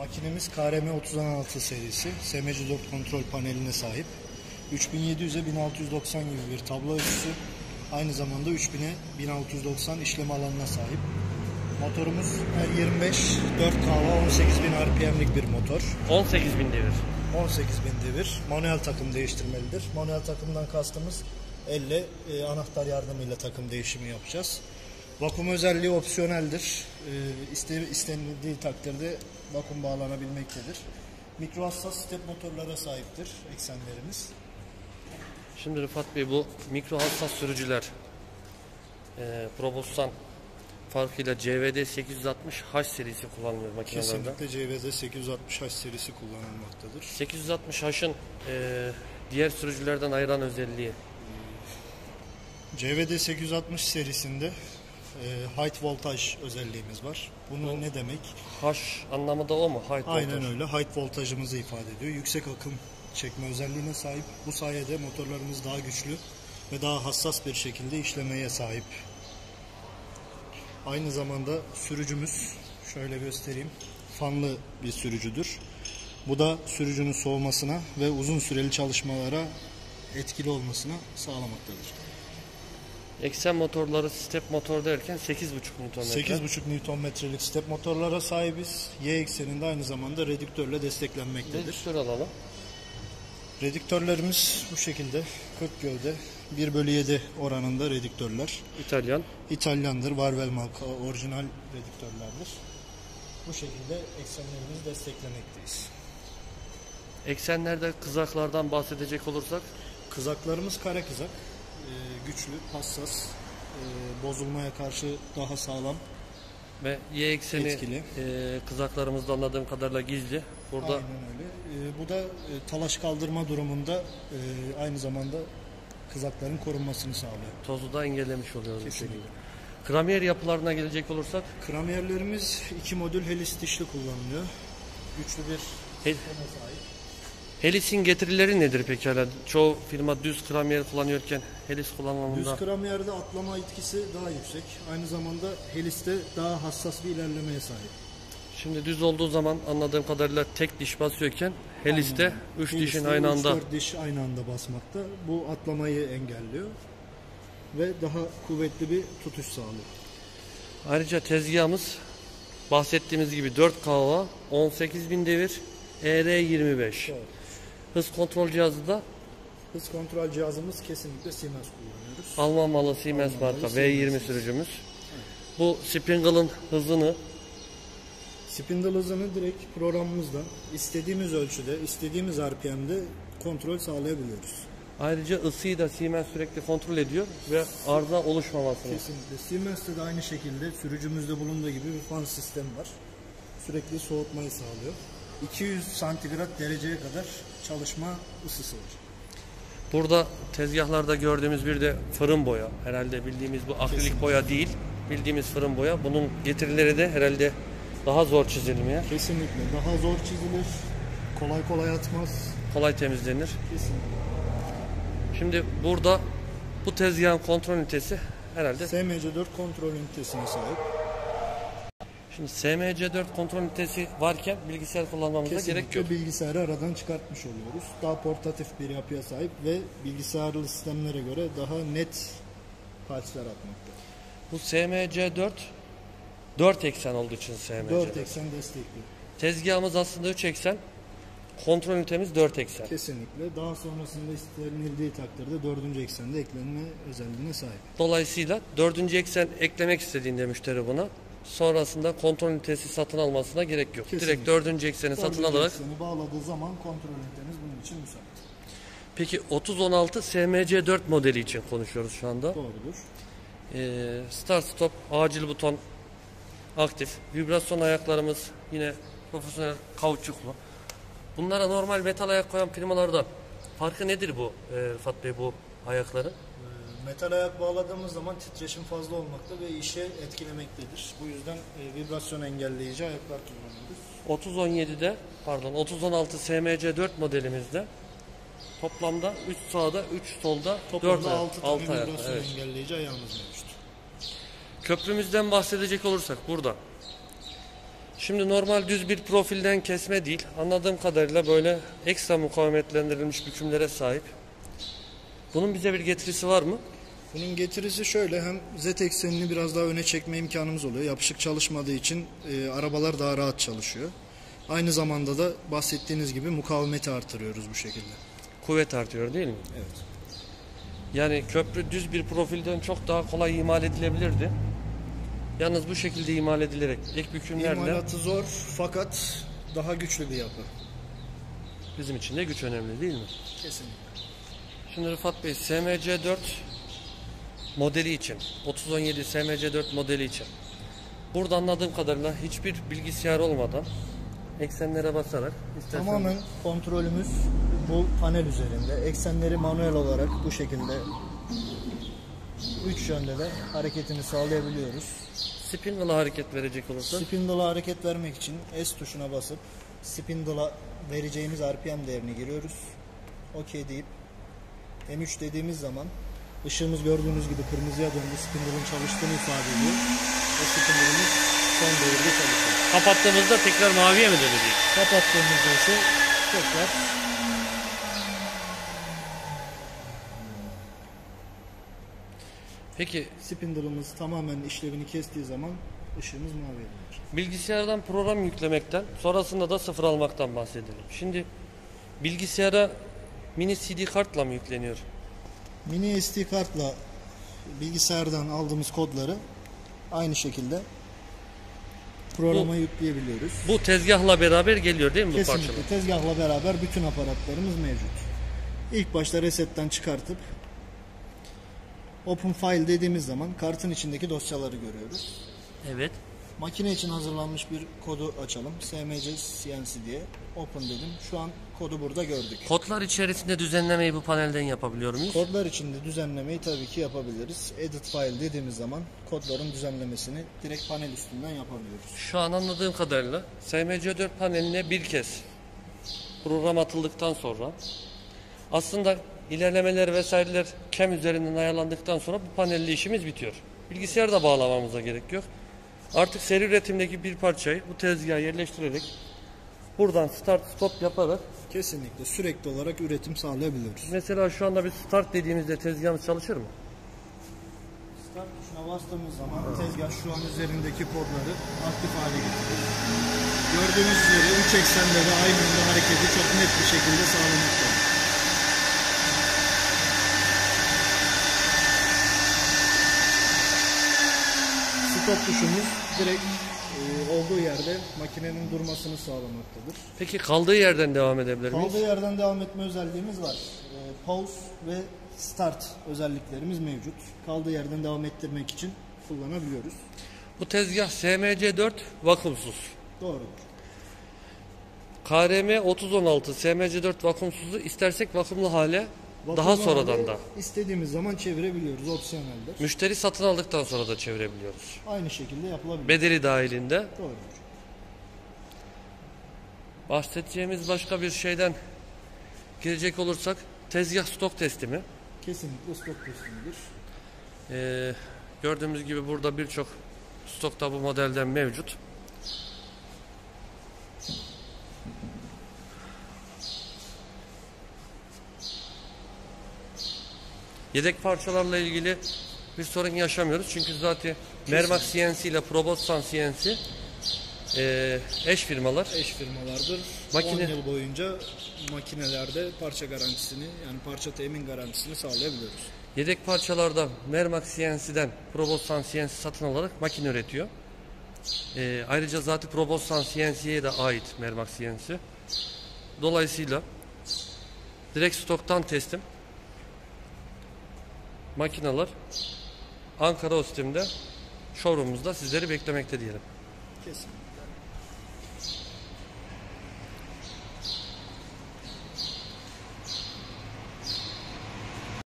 Makinemiz KRM 3016 serisi. SMC4 kontrol paneline sahip. 3700'e 1690 gibi bir tablo ölçüsü. Aynı zamanda 3000'e 1690 işlem alanına sahip. Motorumuz R25 4KV 18000 RPM'lik bir motor. 18000 devir. 18000 devir. Manuel takım değiştirmelidir. Manuel takımdan kastımız elle anahtar yardımıyla takım değişimi yapacağız. Vakum özelliği opsiyoneldir. İstenildiği takdirde vakum bağlanabilmektedir. Mikro hassas step motorlara sahiptir eksenlerimiz. Şimdi Rıfat Bey, bu mikro hassas sürücüler Probostan farkıyla CVD 860H serisi kullanılıyor makinelerde. Kesinlikle CVD 860H serisi kullanılmaktadır. 860H'ın diğer sürücülerden ayıran özelliği? CVD 860 serisinde high voltage özelliğimiz var. Bunu ne demek? H anlamı da o mu? High Aynen voltage. öyle. High voltajımızı ifade ediyor. Yüksek akım çekme özelliğine sahip. Bu sayede motorlarımız daha güçlü ve daha hassas bir şekilde işlemeye sahip. Aynı zamanda sürücümüz, şöyle göstereyim, fanlı bir sürücüdür. Bu da sürücünün soğumasına ve uzun süreli çalışmalara etkili olmasına sağlamaktadır. Eksen motorları step motor derken 8,5 Nm. 8,5 Nm'lik step motorlara sahibiz. Y ekseninde aynı zamanda redüktörle desteklenmektedir. Redüktör alalım. Redüktörlerimiz bu şekilde 40 gövde 1/7 oranında redüktörler. İtalyan. İtalyandır. Varvel marka orijinal redüktörlerdir. Bu şekilde eksenlerimizi desteklemekteyiz. Eksenlerde kızaklardan bahsedecek olursak? Kızaklarımız kare kızak. Güçlü, hassas, bozulmaya karşı daha sağlam ve Y ekseni etkili. Kızaklarımızda anladığım kadarıyla gizli. Burada aynen öyle. Bu da talaş kaldırma durumunda aynı zamanda kızakların korunmasını sağlıyor. Tozu da engellemiş oluyoruz. Kesinlikle. Kramiyer yapılarına gelecek olursak? Kramiyerlerimiz 2 modül helis dişli kullanılıyor. Güçlü bir sisteme sahip. Helis'in getirileri nedir peki hala? Çoğu firma düz kramiyer kullanıyorken helis kullanmamında... Düz kramiyerde atlama etkisi daha yüksek. Aynı zamanda heliste daha hassas bir ilerlemeye sahip. Şimdi düz olduğu zaman anladığım kadarıyla tek diş basıyorken heliste 3 dişin aynı anda... 3-4 diş aynı anda basmakta. Bu atlamayı engelliyor. Ve daha kuvvetli bir tutuş sağlıyor. Ayrıca tezgahımız bahsettiğimiz gibi 4 kW, 18000 devir, ER25. Evet. Hız kontrol cihazı da? Hız kontrol cihazımız kesinlikle Siemens kullanıyoruz. Alman malı Siemens marka V20 sürücümüz. Evet. Bu Spindle'ın hızını? Spindle hızını direkt programımızdan istediğimiz ölçüde, istediğimiz RPM'de kontrol sağlayabiliyoruz. Ayrıca ısıyı da Siemens sürekli kontrol ediyor ve arıza oluşmamasını. Kesinlikle. Siemens'te de aynı şekilde sürücümüzde bulunduğu gibi bir fan sistemi var. Sürekli soğutmayı sağlıyor. 200 santigrat dereceye kadar çalışma ısısı var. Burada tezgahlarda gördüğümüz bir de fırın boya. Herhalde bildiğimiz bu akrilik Kesinlikle. boya değil. Bildiğimiz fırın boya. Bunun getirileri de herhalde daha zor çizilmiyor. Kesinlikle. Daha zor çizilir. Kolay kolay atmaz. Kolay temizlenir. Kesinlikle. Şimdi burada bu tezgahın kontrol ünitesi herhalde SMC4 kontrol ünitesine sahip. Şimdi SMC4 kontrol ünitesi varken bilgisayar kullanmamıza kesinlikle gerek yok. Bilgisayarı aradan çıkartmış oluyoruz. Daha portatif bir yapıya sahip ve bilgisayarlı sistemlere göre daha net parçalar atmakta. Bu SMC4 4 eksen olduğu için SMC4. 4 eksen destekli. Tezgahımız aslında 3 eksen. Kontrol ünitemiz 4 eksen. Kesinlikle. Daha sonrasında istenildiği takdirde 4. eksende eklenme özelliğine sahip. Dolayısıyla 4. eksen eklemek istediğinde müşteri buna, sonrasında kontrol ünitesi satın almasına gerek yok. Kesinlikle. Direkt 4. ekseni satın alarak. Ekseni bağladığı zaman kontrol ünitemiz bunun için müsait. Peki 3016 SMC4 modeli için konuşuyoruz şu anda. Doğrudur. Start stop, acil buton aktif. Vibrasyon ayaklarımız yine profesyonel kauçuklu. Bunlara normal metal ayak koyan firmalarda farkı nedir bu Rıfat Bey, bu ayakların? Metal ayak bağladığımız zaman titreşim fazla olmakta ve işe etkilemektedir. Bu yüzden vibrasyon engelleyici ayaklar kullanıyoruz. 3017'de, pardon 3016 SMC4 modelimizde toplamda 3 sağda 3 solda 4 6 tane ayak. vibrasyon Evet. engelleyici ayağımız mevcut. Köprümüzden bahsedecek olursak burada Şimdi normal düz bir profilden kesme değil. Anladığım kadarıyla böyle ekstra mukavemetlendirilmiş bükümlere sahip. Bunun bize bir getirisi var mı? Bunun getirisi şöyle, hem Z eksenini biraz daha öne çekme imkanımız oluyor. Yapışık çalışmadığı için arabalar daha rahat çalışıyor. Aynı zamanda da bahsettiğiniz gibi mukavemeti artırıyoruz bu şekilde. Kuvvet artıyor değil mi? Evet. Yani köprü düz bir profilden çok daha kolay imal edilebilirdi. Yalnız bu şekilde imal edilerek ek bükümlerle İmalatı zor fakat daha güçlü bir yapı. bizim için de güç önemli değil mi? Kesinlikle. Şimdi Rıfat Bey, SMC4 modeli için, 3017 SMC4 modeli için burada anladığım kadarıyla hiçbir bilgisayar olmadan eksenlere basarak Tamamen kontrolümüz bu panel üzerinde. Eksenleri manuel olarak bu şekilde 3 yönde de hareketini sağlayabiliyoruz. spindle'a hareket verecek olursa Spindle'a hareket vermek için S tuşuna basıp spindle'a vereceğimiz RPM değerini giriyoruz. OK deyip M3 dediğimiz zaman ışığımız gördüğünüz gibi kırmızıya döndü. Spindle'ın çalıştığını ifade ediyor. O spindle'ımız son devirde çalışıyor. kapattığımızda tekrar maviye mi dönecek? Kapattığımızda ise tekrar Peki spindle'ımız tamamen işlevini kestiği zaman ışığımız maviye dönüyor. bilgisayardan program yüklemekten, sonrasında da sıfır almaktan bahsedelim. Şimdi bilgisayara mini CD kartla mı yükleniyor? Mini SD kartla bilgisayardan aldığımız kodları aynı şekilde programa yükleyebiliyoruz. Bu tezgahla beraber geliyor değil mi bu Kesinlikle parçalar? tezgahla beraber bütün aparatlarımız mevcut. İlk başta resetten çıkartıp Open File dediğimiz zaman kartın içindeki dosyaları görüyoruz. Evet. Makine için hazırlanmış bir kodu açalım. SMC CNC diye. Open dedim. Şu an kodu burada gördük. Kodlar içerisinde düzenlemeyi bu panelden yapabiliyor muyuz? Kodlar içinde düzenlemeyi tabii ki yapabiliriz. Edit File dediğimiz zaman kodların düzenlemesini direkt panel üstünden yapabiliyoruz. Şu an anladığım kadarıyla SMC4 paneline bir kez program atıldıktan sonra aslında ilerlemeler vesaireler CAM üzerinden ayarlandıktan sonra bu panelle işimiz bitiyor. Bilgisayarda bağlamamıza gerek yok. Artık seri üretimdeki bir parçayı bu tezgaha yerleştirerek buradan start stop yaparak Kesinlikle sürekli olarak üretim sağlayabiliyoruz. mesela şu anda bir start dediğimizde tezgahımız çalışır mı? Start tuşuna bastığımız zaman tezgah şu an üzerindeki kodları aktif hale getiriyor. Gördüğünüz üzere 3 eksende de aynı anda hareketi çok net bir şekilde sağlamaktadır. Stop tuşumuz direkt olduğu yerde makinenin durmasını sağlamaktadır. Peki kaldığı yerden devam edebilir miyiz? Kaldığı yerden devam etme özelliğimiz var. Pause ve start özelliklerimiz mevcut. Kaldığı yerden devam ettirmek için kullanabiliyoruz. Bu tezgah SMC4 vakumsuz. Doğrudur. KRM 3016 SMC4 vakumsuzu istersek vakumlu hale daha Vakumlu sonradan halde da istediğimiz zaman çevirebiliyoruz. Opsiyoneldir. müşteri satın aldıktan sonra da çevirebiliyoruz. Aynı şekilde yapılabilir. Bedeli dahilinde. Doğrudur. Bahsedeceğimiz başka bir şeyden gelecek olursak tezgah stok testi mi? Kesinlikle stok testidir. Gördüğümüz gibi burada birçok stokta bu modelden mevcut. Yedek parçalarla ilgili bir sorun yaşamıyoruz. Çünkü zaten Mermax CNC ile Probostan CNC eş firmalar. Eş firmalardır. Makine- 10 yıl boyunca makinelerde parça garantisini yani parça temin garantisini sağlayabiliyoruz. Yedek parçalarda Mermax CNC'den Probostan CNC satın alarak makine üretiyor. Ayrıca zaten Probostan CNC'ye de ait Mermax CNC. Dolayısıyla direkt stoktan teslim makineler Ankara Ostim'de showroom'umuzda sizleri beklemekte diyelim. Kesinlikle.